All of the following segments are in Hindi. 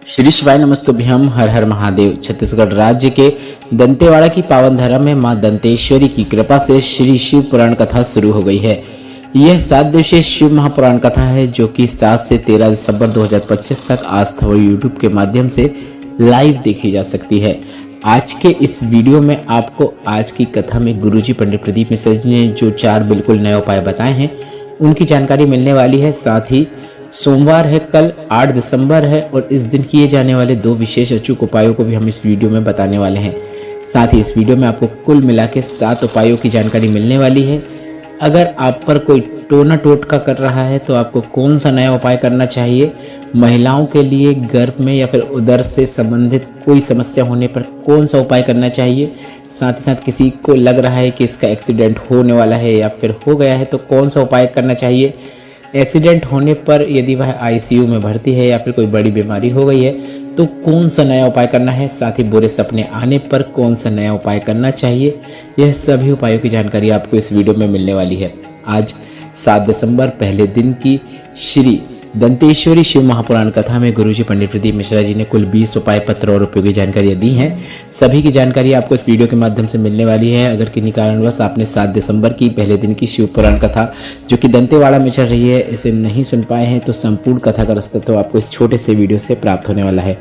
श्री शिवाय नमस्तुभ्यम। हर हर महादेव। छत्तीसगढ़ राज्य के दंतेवाड़ा की पावन धरा में मां दंतेश्वरी की कृपा से श्री शिव पुराण कथा शुरू हो गई है। यह 7 दिवसीय शिव महापुराण कथा है जो कि 7 से 13 दिसंबर 2025 तक आस्था और यूट्यूब के माध्यम से लाइव देखी जा सकती है। आज के इस वीडियो में आपको आज की कथा में गुरुजी पंडित प्रदीप मिश्रा जी ने जो 4 बिल्कुल नए उपाय बताए हैं उनकी जानकारी मिलने वाली है। साथ ही सोमवार है, कल 8 दिसंबर है और इस दिन किए जाने वाले 2 विशेष अचूक उपायों को भी हम इस वीडियो में बताने वाले हैं। साथ ही इस वीडियो में आपको कुल मिला के 7 उपायों की जानकारी मिलने वाली है। अगर आप पर कोई टोना टोटका कर रहा है तो आपको कौन सा नया उपाय करना चाहिए, महिलाओं के लिए गर्भ में या फिर उदर से संबंधित कोई समस्या होने पर कौन सा उपाय करना चाहिए, साथ ही साथ किसी को लग रहा है कि इसका एक्सीडेंट होने वाला है या फिर हो गया है तो कौन सा उपाय करना चाहिए, एक्सीडेंट होने पर यदि वह आईसीयू में भर्ती है या फिर कोई बड़ी बीमारी हो गई है तो कौन सा नया उपाय करना है, साथ ही बुरे सपने आने पर कौन सा नया उपाय करना चाहिए, यह सभी उपायों की जानकारी आपको इस वीडियो में मिलने वाली है। आज 7 दिसंबर पहले दिन की श्री दंतेश्वरी शिव महापुराण कथा में गुरुजी पंडित प्रदीप मिश्रा जी ने कुल 20 उपाय पत्र और उपयोगी जानकारियां दी हैं। सभी की जानकारी आपको इस वीडियो के माध्यम से मिलने वाली है। अगर किन्हीं कारणवश आपने 7 दिसंबर की पहले दिन की शिव पुराण कथा जो कि दंतेवाड़ा में चल रही है इसे नहीं सुन पाए हैं तो संपूर्ण कथा का रसतत्व आपको इस छोटे से वीडियो से प्राप्त होने वाला है।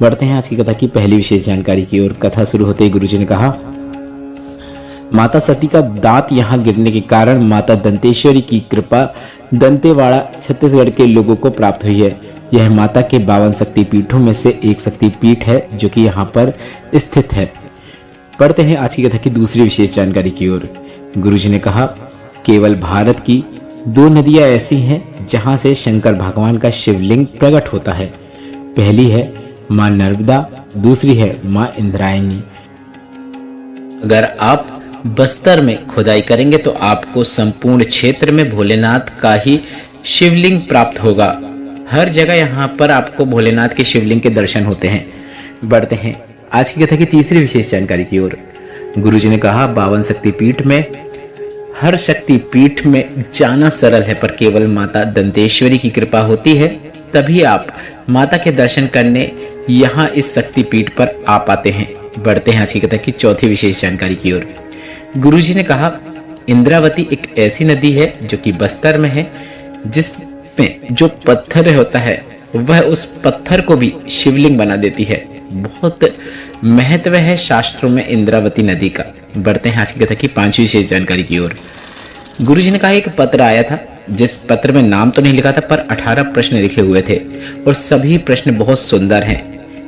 बढ़ते हैं आज की कथा की पहली विशेष जानकारी की ओर। कथा शुरू होते ही गुरुजी ने कहा, माता सती का दांत यहाँ गिरने के कारण माता दंतेश्वरी की कृपा दंतेवाड़ा छत्तीसगढ़ के लोगों को प्राप्त हुई है। यह माता के 52 शक्तिपीठों में से एक शक्तिपीठ है जो कि यहाँ पर स्थित है। पढ़ते हैं आज की कथा की दूसरी विशेष जानकारी की ओर। गुरुजी ने कहा, केवल भारत की 2 नदियां ऐसी हैं जहां से शंकर भगवान का शिवलिंग प्रकट होता है। पहली है मां नर्मदा, दूसरी है मां इंद्रायणी। अगर आप बस्तर में खुदाई करेंगे तो आपको संपूर्ण क्षेत्र में भोलेनाथ का ही शिवलिंग प्राप्त होगा। हर जगह यहाँ पर आपको भोलेनाथ के शिवलिंग के दर्शन होते हैं। बढ़ते हैं आज की कथा की तीसरी विशेष जानकारी की ओर। गुरुजी ने कहा, 52 शक्तिपीठ में हर शक्तिपीठ में जाना सरल है पर केवल माता दंतेश्वरी की कृपा होती है तभी आप माता के दर्शन करने यहाँ इस शक्तिपीठ पर आ पाते हैं। बढ़ते हैं आज की कथा की चौथी विशेष जानकारी की ओर। गुरुजी ने कहा, इंद्रावती एक ऐसी नदी है जो कि बस्तर में है जिसमें जो पत्थर होता है वह उस पत्थर को भी शिवलिंग बना देती है। बहुत महत्व है शास्त्रों में इंद्रावती नदी का। बढ़ते हैं आज की कथा की 5वीं विशेष जानकारी की ओर। गुरुजी ने कहा, एक पत्र आया था जिस पत्र में नाम तो नहीं लिखा था पर 18 प्रश्न लिखे हुए थे और सभी प्रश्न बहुत सुंदर हैं।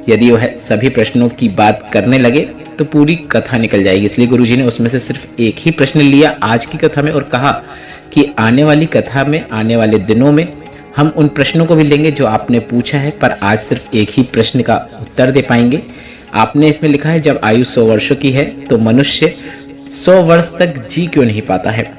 यदि वह सभी प्रश्नों की बात करने लगे तो पूरी कथा निकल जाएगी, इसलिए गुरुजी ने उसमें से सिर्फ एक ही प्रश्न लिया आज की कथा में और कहा कि आने वाली कथा में, आने वाले दिनों में हम उन प्रश्नों को भी लेंगे जो आपने पूछा है पर आज सिर्फ एक ही प्रश्न का उत्तर दे पाएंगे। आपने इसमें लिखा है, जब आयु 100 वर्षों की है तो मनुष्य 100 वर्ष तक जी क्यों नहीं पाता है।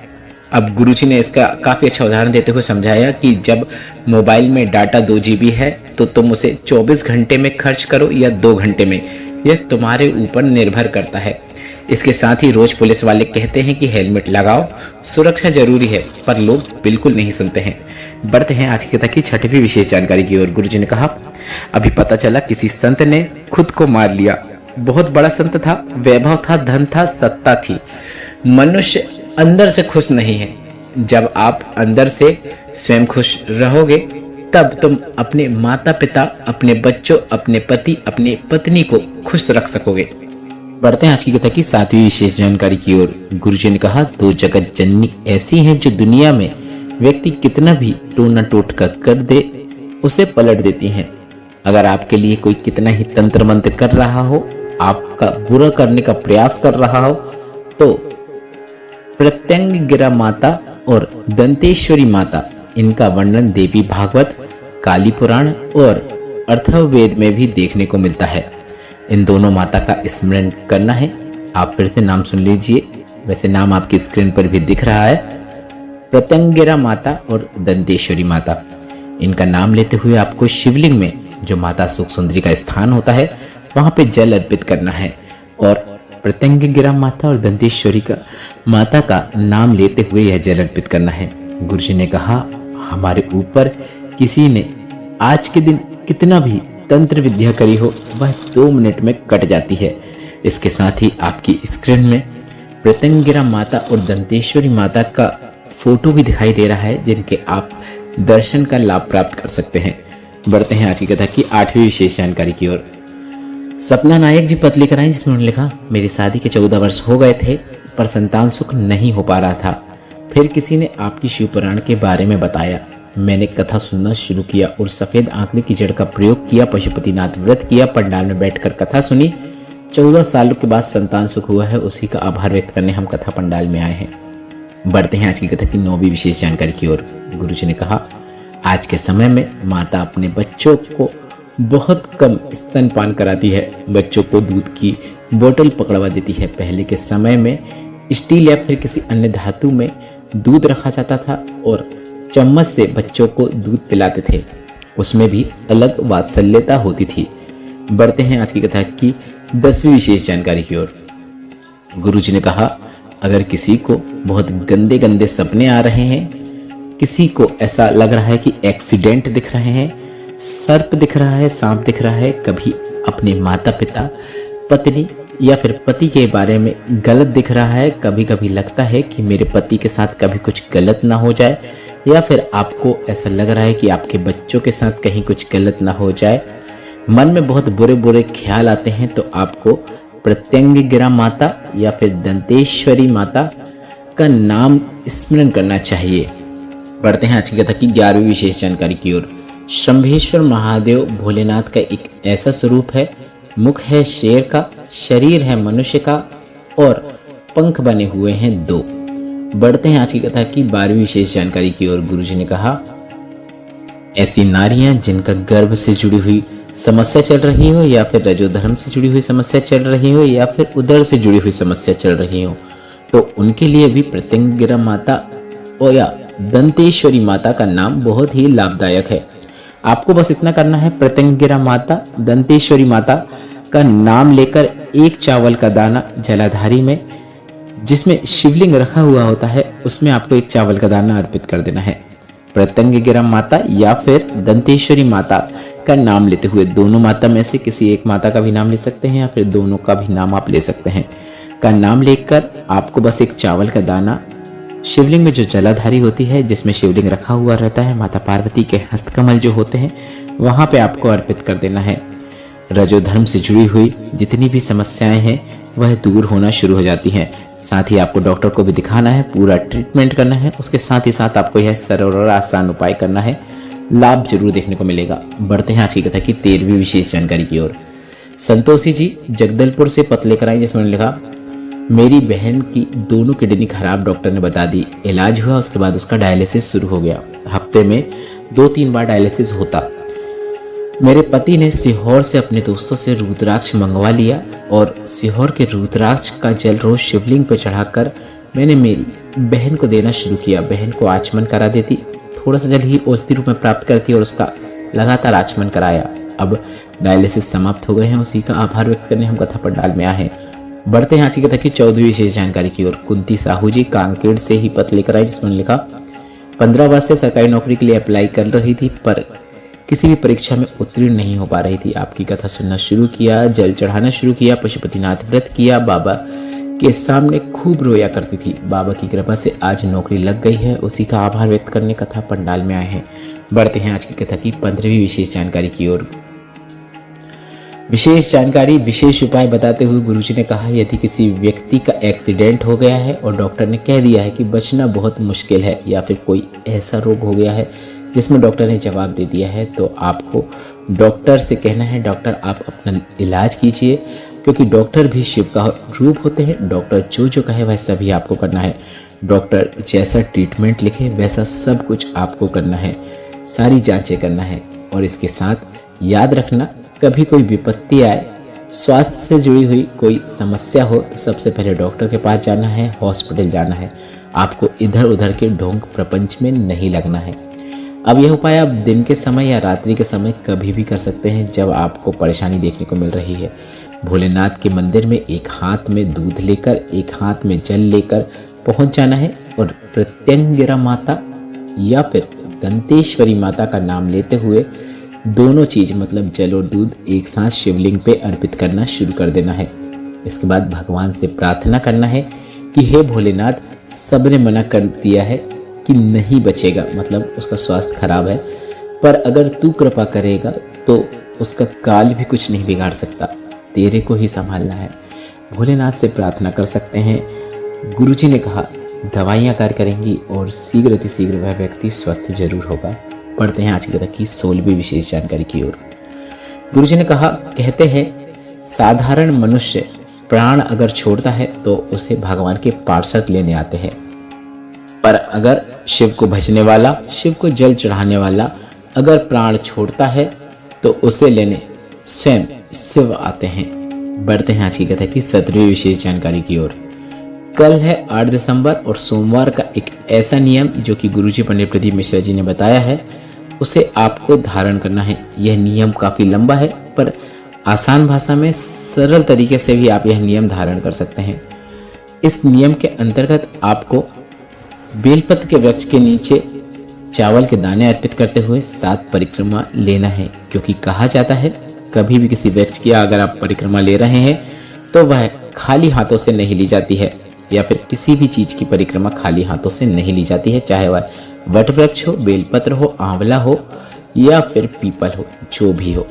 अब गुरुजी ने इसका काफ़ी अच्छा उदाहरण देते हुए समझाया कि जब मोबाइल में डाटा 2 GB है तो तुम उसे 24 घंटे में खर्च करो या 2 घंटे में, यह तुम्हारे ऊपर निर्भर करता है। इसके साथ ही रोज पुलिस वाले कहते हैं कि हेलमेट लगाओ, सुरक्षा जरूरी है, पर लोग बिल्कुल नहीं सुनते हैं। बढ़ते हैं आज की कथा की 6वीं विशेष जानकारी की ओर। गुरुजी ने कहा, अभी पता चला किसी संत ने खुद को मार लिया। बहुत बड़ा संत था, वैभव था, धन था, सत्ता थी। मनुष्य अंदर से खुश नहीं है। जब आप अंदर से स्वयं खुश रहोगे तब तुम अपने माता पिता, अपने बच्चों, अपने पति, अपने पत्नी को खुश रख सकोगे। बढ़ते हैं आज की कथा की 7वीं विशेष जानकारी की ओर। गुरुजी ने कहा, 2 जगत जननी ऐसी हैं जो दुनिया में व्यक्ति कितना भी टोना टोटका कर दे उसे पलट देती हैं। अगर आपके लिए कोई कितना ही तंत्र मंत्र कर रहा हो, आपका बुरा करने का प्रयास कर रहा हो तो प्रत्यंगिरा माता और दंतेश्वरी माता, इनका वर्णन देवी भागवत, काली पुराण और अथर्ववेद में भी देखने को मिलता है। इन दोनों माता का स्मरण करना है। आप फिर से नाम सुन लीजिए, वैसे नाम आपकी स्क्रीन पर भी दिख रहा है, प्रत्यंगिरा माता और दंतेश्वरी माता। इनका नाम लेते हुए आपको शिवलिंग में जो माता सुख सुंदरी का स्थान होता है वहां पे जल अर्पित करना है और प्रत्यंगिरा माता और दंतेश्वरी का माता का नाम लेते हुए यह जल अर्पित करना है। गुरुजी ने कहा, हमारे ऊपर किसी ने आज के दिन कितना भी तंत्र विद्या करी हो वह 2 मिनट में कट जाती है। इसके साथ ही आपकी स्क्रीन में प्रत्यंगिरा माता और दंतेश्वरी माता का फोटो भी दिखाई दे रहा है, जिनके आप दर्शन का लाभ प्राप्त कर सकते हैं। बढ़ते हैं आज की कथा की 8वीं विशेष जानकारी की ओर। सपना नायक जी पत्र लेकर आए, जिसमें उन्होंने लिखा, मेरी शादी के 14 वर्ष हो गए थे पर संतान सुख नहीं हो पा रहा था। फिर किसी ने आपकी शिव पुराण के बारे में बताया। मैंने कथा सुनना शुरू किया और सफेद आंकड़े की जड़ का प्रयोग किया, पशुपतिनाथ व्रत किया, पंडाल में बैठकर कथा सुनी। 14 सालों के बाद संतान सुख हुआ है, उसी का आभार व्यक्त करने हम कथा पंडाल में आए हैं। बढ़ते हैं आज की कथा की 9वीं विशेष जानकारी की ओर। गुरुजी ने कहा, आज के समय में माता अपने बच्चों को बहुत कम स्तनपान कराती है, बच्चों को दूध की बोतल पकड़वा देती है। पहले के समय में स्टील या फिर किसी अन्य धातु में दूध रखा जाता था और चम्मच से बच्चों को दूध पिलाते थे, उसमें भी अलग वात्सल्यता होती थी। बढ़ते हैं आज की कथा की 10वीं विशेष जानकारी की ओर। गुरुजी ने कहा, अगर किसी को बहुत गंदे गंदे सपने आ रहे हैं, किसी को ऐसा लग रहा है कि एक्सीडेंट दिख रहे हैं, सर्प दिख रहा है, सांप दिख रहा है, कभी अपने माता पिता, पत्नी या फिर पति के बारे में गलत दिख रहा है, कभी कभी लगता है कि मेरे पति के साथ कभी कुछ गलत ना हो जाए, या फिर आपको ऐसा लग रहा है कि आपके बच्चों के साथ कहीं कुछ गलत ना हो जाए, मन में बहुत बुरे बुरे ख्याल आते हैं, तो आपको प्रत्यंगिरा माता या फिर दंतेश्वरी माता का नाम स्मरण करना चाहिए। बढ़ते हैं आज की कथा की 11वीं विशेष जानकारी की ओर। शंभेश्वर महादेव भोलेनाथ का एक ऐसा स्वरूप है, मुख है शेर का, शरीर है मनुष्य का और पंख बने हुए हैं 2। बढ़ते हैं आज की कथा की 12वीं विशेष जानकारी की ओर। गुरुजी ने कहा, ऐसी नारियां जिनका गर्भ से जुड़ी हुई समस्या चल रही हो, या फिर रजोधर्म से जुड़ी हुई समस्या चल रही हो, या फिर उदर से जुड़ी हुई समस्या चल रही हो, तो उनके लिए भी प्रत्यंगिरा माता और या दंतेश्वरी माता का नाम बहुत ही लाभदायक है। आपको बस इतना करना है, प्रत्यंगिरा माता, दंतेश्वरी माता का नाम लेकर एक चावल का दाना जलाधारी में, जिसमें शिवलिंग रखा हुआ होता है, उसमें आपको एक चावल का दाना अर्पित कर देना है। प्रत्यंगिरा माता या फिर दंतेश्वरी माता का नाम लेते हुए, दोनों माता में से किसी एक माता का भी नाम ले सकते हैं या फिर दोनों का भी नाम आप ले सकते हैं, का नाम लेकर आपको बस एक चावल का दाना शिवलिंग में जो जलाधारी होती है, जिसमें शिवलिंग रखा हुआ रहता है, माता पार्वती के हस्तकमल जो होते हैं, वहां पे आपको अर्पित कर देना है। रजोधर्म से जुड़ी हुई जितनी भी समस्याएं हैं वह दूर होना शुरू हो जाती हैं। साथ ही आपको डॉक्टर को भी दिखाना है, पूरा ट्रीटमेंट करना है, उसके साथ ही साथ आपको यह सरल और आसान उपाय करना है, लाभ जरूर देखने को मिलेगा। बढ़ते हैं आज की कथा की 13वीं विशेष जानकारी की ओर। संतोषी जी जगदलपुर से पत्र लेकर आई, जिसमें लिखा, मेरी बहन की दोनों किडनी खराब, डॉक्टर ने बता दी, इलाज हुआ, उसके बाद उसका डायलिसिस शुरू हो गया। हफ्ते में 2-3 बार डायलिसिस होता। मेरे पति ने सीहोर से अपने दोस्तों से रुद्राक्ष मंगवा लिया और सीहोर के रुद्राक्ष का जल रोज शिवलिंग पर चढ़ाकर मैंने मेरी बहन को देना शुरू किया। बहन को आचमन करा देती, थोड़ा सा जल ही औषधि रूप में प्राप्त करती और उसका लगातार आचमन कराया। अब डायलिसिस समाप्त हो गए हैं, उसी का आभार व्यक्त करने हम कथा पंडाल में आए हैं। बढ़ते हैं आज की कथा की 14वीं विशेष जानकारी की ओर। कुंती साहू जी कांकेर से ही पत्र लेकर आई, जिसमें लिखा, 15 वर्ष से सरकारी नौकरी के लिए अप्लाई कर रही थी पर किसी भी परीक्षा में उत्तीर्ण नहीं हो पा रही थी। आपकी कथा सुनना शुरू किया, जल चढ़ाना शुरू किया, पशुपतिनाथ व्रत किया, बाबा के सामने खूब रोया करती थी। बाबा की कृपा से आज नौकरी लग गई है, उसी का आभार व्यक्त करने कथा पंडाल में आए हैं। बढ़ते हैं आज की कथा की 15वीं विशेष जानकारी की ओर। विशेष जानकारी, विशेष उपाय बताते हुए गुरुजी ने कहा, यदि किसी व्यक्ति का एक्सीडेंट हो गया है और डॉक्टर ने कह दिया है कि बचना बहुत मुश्किल है, या फिर कोई ऐसा रोग हो गया है जिसमें डॉक्टर ने जवाब दे दिया है, तो आपको डॉक्टर से कहना है, डॉक्टर आप अपना इलाज कीजिए, क्योंकि डॉक्टर भी शिव का रूप होते हैं। डॉक्टर जो कहे वह सभी आपको करना है। डॉक्टर जैसा ट्रीटमेंट लिखे वैसा सब कुछ आपको करना है, सारी जांचें करना है। और इसके साथ याद रखना, कभी कोई विपत्ति आए, स्वास्थ्य से जुड़ी हुई कोई समस्या हो, तो सबसे पहले डॉक्टर के पास जाना है, हॉस्पिटल जाना है। आपको इधर उधर के ढोंग प्रपंच में नहीं लगना है। अब यह उपाय आप दिन के समय या रात्रि के समय कभी भी कर सकते हैं जब आपको परेशानी देखने को मिल रही है। भोलेनाथ के मंदिर में एक हाथ में दूध लेकर एक हाथ में जल लेकर पहुंच जाना है और प्रत्यंगिरा माता या फिर दंतेश्वरी माता का नाम लेते हुए दोनों चीज मतलब जल और दूध एक साथ शिवलिंग पे अर्पित करना शुरू कर देना है। इसके बाद भगवान से प्रार्थना करना है कि हे भोलेनाथ, सबने मना कर दिया है कि नहीं बचेगा, मतलब उसका स्वास्थ्य खराब है, पर अगर तू कृपा करेगा तो उसका काल भी कुछ नहीं बिगाड़ सकता, तेरे को ही संभालना है। भोलेनाथ से प्रार्थना कर सकते हैं। गुरुजी ने कहा दवाइयाँ कार्य करेंगी और शीघ्र अतिशीघ्र वह व्यक्ति स्वस्थ जरूर होगा। पढ़ते हैं आज की कथा की 16वीं विशेष जानकारी की ओर। गुरुजी ने कहा, कहते हैं साधारण मनुष्य प्राण अगर छोड़ता है तो उसे भगवान के पार्षद लेने आते हैं, पर अगर शिव को भजने वाला, शिव को जल चढ़ाने वाला अगर प्राण छोड़ता है तो उसे लेने स्वयं शिव आते हैं। बढ़ते हैं आज की कथा की 17वीं विशेष जानकारी की ओर। कल है 8 दिसंबर और सोमवार का एक ऐसा नियम जो कि गुरुजी पंडित प्रदीप मिश्रा जी ने बताया है, उसे आपको धारण करना है। यह नियम काफी लंबा है, पर आसान भाषा में सरल तरीके से भी आप यह नियम धारण कर सकते हैं। इस नियम के अंतर्गत आपको बेलपत्र के वृक्ष के नीचे चावल के दाने अर्पित करते हुए 7 परिक्रमा लेना है, क्योंकि कहा जाता है कभी भी किसी वृक्ष की अगर आप परिक्रमा ले रहे हैं तो वह खाली हाथों से नहीं ली जाती है, या फिर किसी भी चीज की परिक्रमा खाली हाथों से नहीं ली जाती है, चाहे वह वट वृक्ष हो, बेलपत्र हो, आंवला हो या फिर पीपल हो, जो भी हो।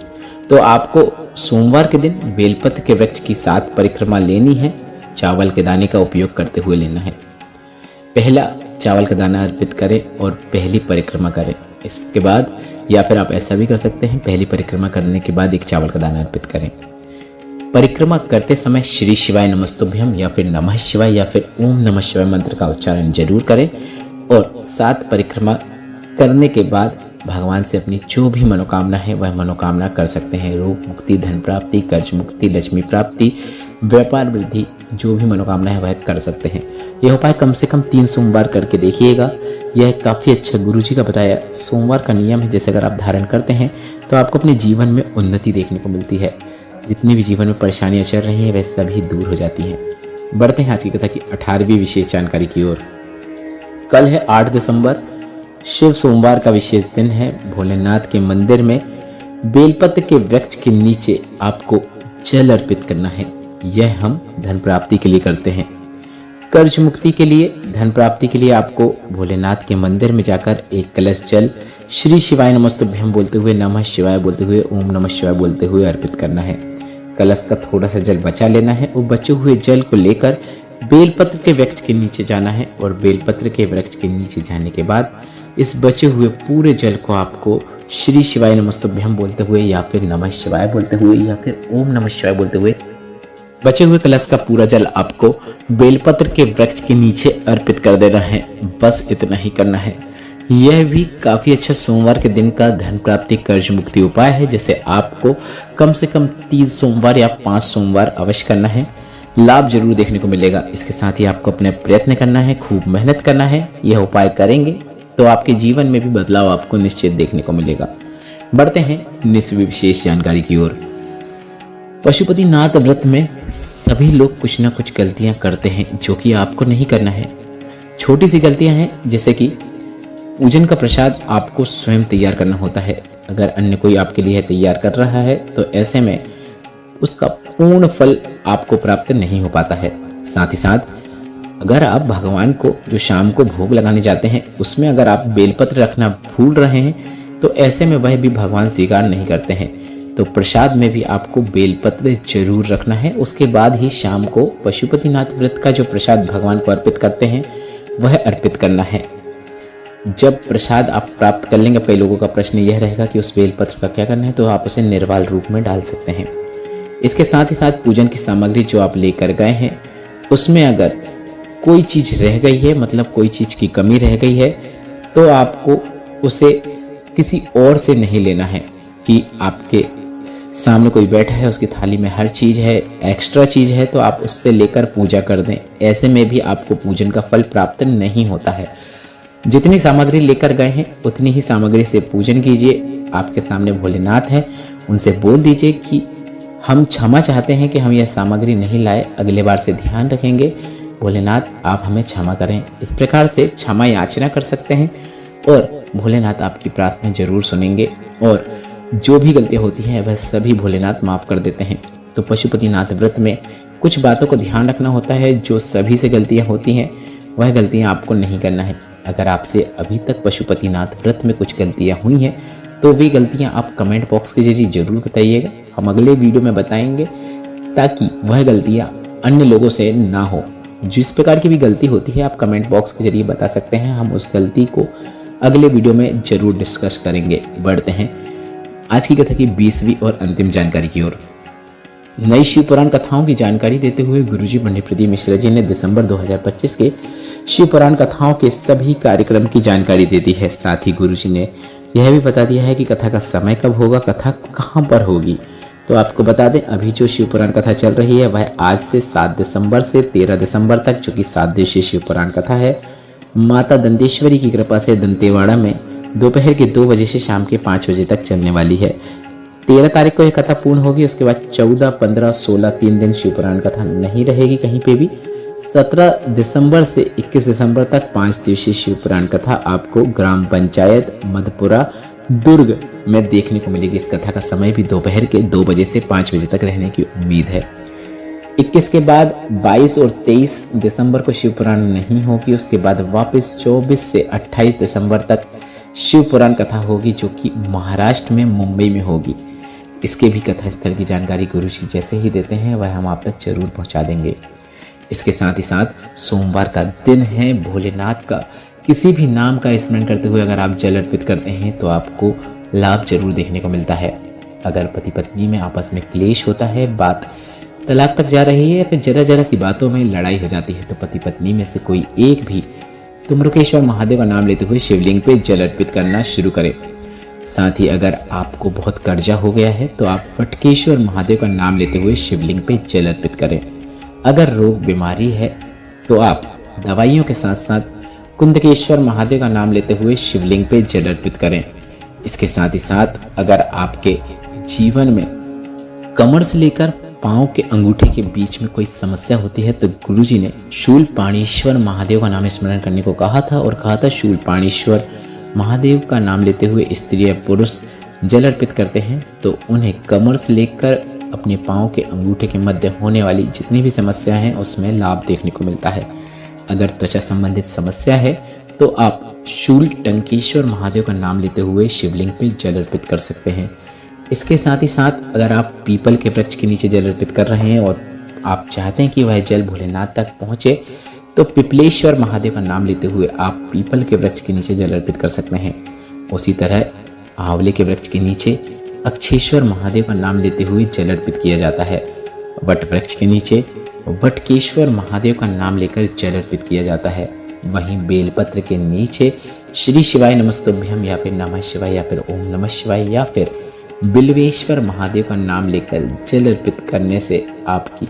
तो आपको सोमवार के दिन बेलपत्र के वृक्ष की 7 परिक्रमा लेनी है। चावल के दाने का उपयोग करते हुए लेना है। पहला चावल का दाना अर्पित करें और पहली परिक्रमा करें। इसके बाद या फिर आप ऐसा भी कर सकते हैं, पहली परिक्रमा करने के बाद एक चावल का दाना अर्पित करें। परिक्रमा करते समय श्री शिवाय नमस्तुभ्यम या फिर नमः शिवाय या फिर ओम नमः शिवाय मंत्र का उच्चारण जरूर करें। और 7 परिक्रमा करने के बाद भगवान से अपनी जो भी मनोकामना है वह मनोकामना कर सकते हैं। रोग मुक्ति, धन प्राप्ति, कर्ज मुक्ति, लक्ष्मी प्राप्ति, व्यापार वृद्धि, जो भी मनोकामना है वह कर सकते हैं। यह उपाय कम से कम 3 सोमवार करके देखिएगा। यह काफ़ी अच्छा गुरुजी का बताया सोमवार का नियम है, जैसे अगर आप धारण करते हैं तो आपको अपने जीवन में उन्नति देखने को मिलती है। जितनी भी जीवन में परेशानियां चल रही हैं वह सभी दूर हो जाती हैं। बढ़ते हैं आज की कथा की 18वीं विशेष जानकारी की ओर। कल है 8 दिसंबर, शिव सोमवार का विशेष दिन है। भोलेनाथ के मंदिर में बेलपत्र के वृक्ष के नीचे आपको जल अर्पित करना है। यह हम धन प्राप्ति के लिए करते हैं। कर्ज मुक्ति के लिए, धन प्राप्ति के लिए आपको भोलेनाथ के मंदिर में जाकर एक कलश जल श्री शिवाय नमस्तुभ्यम बोलते हुए, नमः शिवाय बोलते हुए, ओम नमः शिवाय बोलते हुए अर्पित करना है। कलश का थोड़ा सा जल बचा लेना है और बचे हुए जल को लेकर बेलपत्र के वृक्ष के नीचे जाना है। और बेलपत्र के वृक्ष के नीचे जाने के बाद इस बचे हुए पूरे जल को आपको श्री शिवाय नमस्तुभ्यम बोलते हुए या फिर नमः शिवाय बोलते हुए या फिर ओम नमः शिवाय बोलते हुए बचे हुए कलश का पूरा जल आपको बेलपत्र के वृक्ष के नीचे अर्पित कर देना है। बस इतना ही करना है। यह भी काफी अच्छा सोमवार के दिन का धन प्राप्ति, कर्ज मुक्ति उपाय है, जिसे आपको कम से कम 3 सोमवार या 5 सोमवार अवश्य करना है। लाभ जरूर देखने को मिलेगा। इसके साथ ही आपको अपने प्रयत्न करना है, खूब मेहनत करना है। यह उपाय करेंगे तो आपके जीवन में भी बदलाव आपको निश्चित देखने को मिलेगा। बढ़ते हैं 19वीं विशेष जानकारी की ओर। पशुपतिनाथ व्रत में सभी लोग कुछ ना कुछ गलतियां करते हैं जो कि आपको नहीं करना है। छोटी सी गलतियां हैं, जैसे कि पूजन का प्रसाद आपको स्वयं तैयार करना होता है। अगर अन्य कोई आपके लिए तैयार कर रहा है तो ऐसे में उसका पूर्ण फल आपको प्राप्त नहीं हो पाता है। साथ ही साथ अगर आप भगवान को जो शाम को भोग लगाने जाते हैं उसमें अगर आप बेलपत्र रखना भूल रहे हैं तो ऐसे में वह भी भगवान स्वीकार नहीं करते हैं। तो प्रसाद में भी आपको बेलपत्र जरूर रखना है। उसके बाद ही शाम को पशुपतिनाथ व्रत का जो प्रसाद भगवान को अर्पित करते हैं वह अर्पित करना है। जब प्रसाद आप प्राप्त कर लेंगे, कई लोगों का प्रश्न यह रहेगा कि उस बेलपत्र का क्या करना है, तो आप उसे निर्वाल रूप में डाल सकते हैं। इसके साथ ही साथ पूजन की सामग्री जो आप लेकर गए हैं उसमें अगर कोई चीज रह गई है, मतलब कोई चीज की कमी रह गई है, तो आपको उसे किसी और से नहीं लेना है कि आपके सामने कोई बैठा है, उसकी थाली में हर चीज है, एक्स्ट्रा चीज है, तो आप उससे लेकर पूजा कर दें। ऐसे में भी आपको पूजन का फल प्राप्त नहीं होता है। जितनी सामग्री लेकर गए हैं उतनी ही सामग्री से पूजन कीजिए। आपके सामने भोलेनाथ हैं, उनसे बोल दीजिए कि हम क्षमा चाहते हैं कि हम यह सामग्री नहीं लाए, अगले बार से ध्यान रखेंगे। भोलेनाथ आप हमें क्षमा करें। इस प्रकार से क्षमा याचना कर सकते हैं और भोलेनाथ आपकी प्रार्थना जरूर सुनेंगे और जो भी गलतियां होती हैं वह सभी भोलेनाथ माफ़ कर देते हैं। तो पशुपतिनाथ व्रत में कुछ बातों को ध्यान रखना होता है। जो सभी से गलतियां होती हैं वह गलतियां आपको नहीं करना है। अगर आपसे अभी तक पशुपतिनाथ व्रत में कुछ गलतियां हुई हैं तो वे गलतियां आप कमेंट बॉक्स के जरिए ज़रूर बताइएगा। हम अगले वीडियो में बताएंगे ताकि वह गलतियां अन्य लोगों से ना हो। जिस प्रकार की भी गलती होती है आप कमेंट बॉक्स के जरिए बता सकते हैं। हम उस गलती को अगले वीडियो में ज़रूर डिस्कस करेंगे। बढ़ते हैं आज की कथा की 20वीं और अंतिम जानकारी की ओर। नई शिव पुराण कथाओं की जानकारी देते हुए गुरुजी पंडित प्रदीप मिश्रा जी ने दिसंबर 2025 के शिव पुराण कथाओं के सभी कार्यक्रम की जानकारी दे दी है। साथ ही गुरुजी ने यह भी बता दिया है कि कथा का समय कब होगा, कथा कहाँ पर होगी। तो आपको बता दें अभी जो शिव पुराण कथा चल रही है वह आज से 7 दिसंबर से 13 दिसंबर तक, जो कि 7 दिवसीय शिव पुराण कथा है, माता दंतेश्वरी की कृपा से दंतेवाड़ा में दोपहर के 2 बजे से शाम के 5 बजे तक चलने वाली है। 13 तारीख को यह कथा पूर्ण होगी। उसके बाद 14, 15, 16 3 दिन शिव पुराण कथा नहीं रहेगी कहीं पे भी। 17 दिसंबर से 21 दिसंबर तक 5 दिवसीय शिव पुराण कथा आपको ग्राम पंचायत मधपुरा दुर्ग में देखने को मिलेगी। इस कथा का समय भी दोपहर के 2 बजे से 5 बजे तक रहने की उम्मीद है। 21 के बाद 22 और 23 दिसंबर को शिव पुराण नहीं होगी। उसके बाद वापस 24 से 28 दिसंबर तक शिव पुराण कथा होगी, जो कि महाराष्ट्र में मुंबई में होगी। इसके भी कथा स्थल की जानकारी गुरुजी जैसे ही देते हैं वह हम आप तक जरूर पहुंचा देंगे। इसके साथ ही साथ सोमवार का दिन है। भोलेनाथ का किसी भी नाम का स्मरण करते हुए अगर आप जल अर्पित करते हैं तो आपको लाभ जरूर देखने को मिलता है। अगर पति पत्नी में आपस में क्लेश होता है, बात तलाक तक जा रही है या फिर जरा जरा सी बातों में लड़ाई हो जाती है, तो पति पत्नी में से कोई एक भी तुम्रकेश्वर महादेव का नाम लेते हुए शिवलिंग पे जल अर्पित करना शुरू करें। साथ ही अगर आपको बहुत कर्जा हो गया है तो आप वटकेश्वर महादेव का नाम लेते हुए शिवलिंग पे जल अर्पित करें। अगर रोग बीमारी है तो आप दवाइयों के साथ साथ कुंदकेश्वर महादेव का नाम लेते हुए शिवलिंग पे जल अर्पित करें। इसके साथ ही साथ अगर आपके जीवन में कमर से लेकर पांव के अंगूठे के बीच में कोई समस्या होती है तो गुरुजी ने शूलपाणीश्वर महादेव का नाम स्मरण करने को कहा था और कहा था शूलपाणीश्वर महादेव का नाम लेते हुए स्त्री या पुरुष जल अर्पित करते हैं तो उन्हें कमर से लेकर अपने पांव के अंगूठे के मध्य होने वाली जितनी भी समस्या हैं उसमें लाभ देखने को मिलता है। अगर त्वचा संबंधित समस्या है तो आप शूल टंकेश्वर महादेव का नाम लेते हुए शिवलिंग पे जल अर्पित कर सकते हैं। इसके साथ ही साथ अगर आप पीपल के वृक्ष के नीचे जल अर्पित कर रहे हैं और आप चाहते हैं कि वह जल भोलेनाथ तक पहुँचे तो पिपलेश्वर महादेव का नाम लेते हुए आप पीपल के वृक्ष के नीचे जल अर्पित कर सकते हैं। उसी तरह आंवले के वृक्ष के नीचे अक्षेश्वर महादेव का नाम लेते हुए जल अर्पित किया जाता है। वट वृक्ष के नीचे वटकेश्वर महादेव का नाम लेकर जल अर्पित किया जाता है। वहीं बेलपत्र के नीचे श्री शिवाय नमस्तुभ्यम या फिर नमः शिवाय या फिर ओम नमः शिवाय या फिर बिल्वेश्वर महादेव का नाम लेकर जल अर्पित करने से आपकी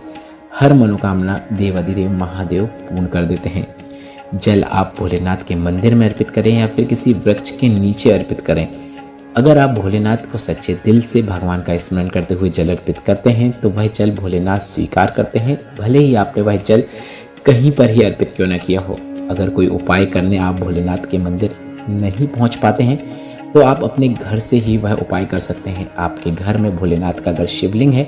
हर मनोकामना देवाधिदेव महादेव पूर्ण कर देते हैं। जल आप भोलेनाथ के मंदिर में अर्पित करें या फिर किसी वृक्ष के नीचे अर्पित करें। अगर आप भोलेनाथ को सच्चे दिल से भगवान का स्मरण करते हुए जल अर्पित करते हैं तो वह जल भोलेनाथ स्वीकार करते हैं, भले ही आपने वह जल कहीं पर ही अर्पित क्यों न किया हो। अगर कोई उपाय करने आप भोलेनाथ के मंदिर नहीं पहुंच पाते हैं तो आप अपने घर से ही वह उपाय कर सकते हैं। आपके घर में भोलेनाथ का अगर शिवलिंग है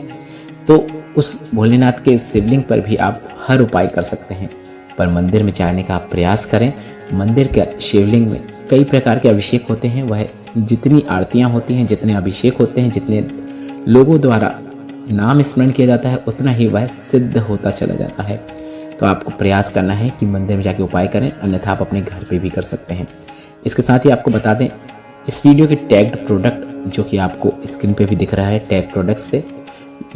तो उस भोलेनाथ के शिवलिंग पर भी आप हर उपाय कर सकते हैं, पर मंदिर में जाने का आप प्रयास करें। मंदिर के शिवलिंग में कई प्रकार के अभिषेक होते हैं, वह जितनी आरतियां होती हैं, जितने अभिषेक होते हैं, जितने लोगों द्वारा नाम स्मरण किया जाता है उतना ही वह सिद्ध होता चला जाता है। तो आपको प्रयास करना है कि मंदिर में जाके उपाय करें, अन्यथा आप अपने घर पे भी कर सकते हैं। इसके साथ ही आपको बता दें इस वीडियो के टैग्ड प्रोडक्ट जो कि आपको स्क्रीन पे भी दिख रहा है टैग प्रोडक्ट से,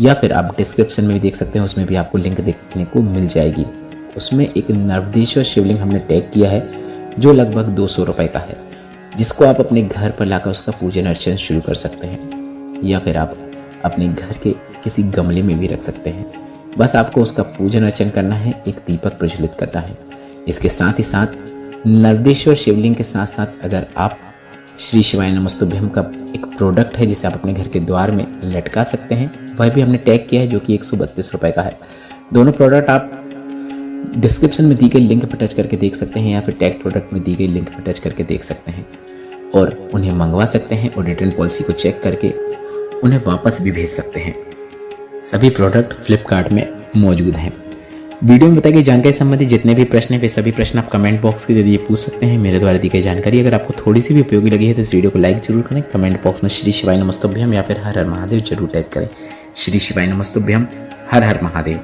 या फिर आप डिस्क्रिप्शन में भी देख सकते हैं, उसमें भी आपको लिंक देखने को मिल जाएगी। उसमें एक नर्वदेश्वर शिवलिंग हमने टैग किया है जो लगभग 200 रुपये का है, जिसको आप अपने घर पर लाकर उसका पूजन अर्चन शुरू कर सकते हैं या फिर आप अपने घर के किसी गमले में भी रख सकते हैं। बस आपको उसका पूजन अर्चन करना है, एक दीपक प्रज्वलित करना है। इसके साथ ही साथ नर्वदेश्वर शिवलिंग के साथ साथ अगर आप श्री शिवाय नमस्तुभ्यम का एक प्रोडक्ट है जिसे आप अपने घर के द्वार में लटका सकते हैं, वह भी हमने टैग किया है जो कि 132 रुपये का है। दोनों प्रोडक्ट आप डिस्क्रिप्शन में दी गई लिंक पर टच करके देख सकते हैं या फिर टैग प्रोडक्ट में दी गई लिंक पर टच करके देख सकते हैं और उन्हें मंगवा सकते हैं और रिटर्न पॉलिसी को चेक करके उन्हें वापस भी भेज सकते हैं। सभी प्रोडक्ट फ्लिपकार्ट में मौजूद हैं। वीडियो में बताई गई जानकारी संबंधी जितने भी प्रश्न हैं वे सभी प्रश्न आप कमेंट बॉक्स के जरिए पूछ सकते हैं। मेरे द्वारा दी गई जानकारी अगर आपको थोड़ी सी भी उपयोगी लगी है तो इस वीडियो को लाइक जरूर करें। कमेंट बॉक्स में श्री शिवाय नमस्तुभ्यम या फिर हर हर महादेव जरूर टाइप करें। श्री शिवाय नमस्तुभ्यम, हर हर महादेव।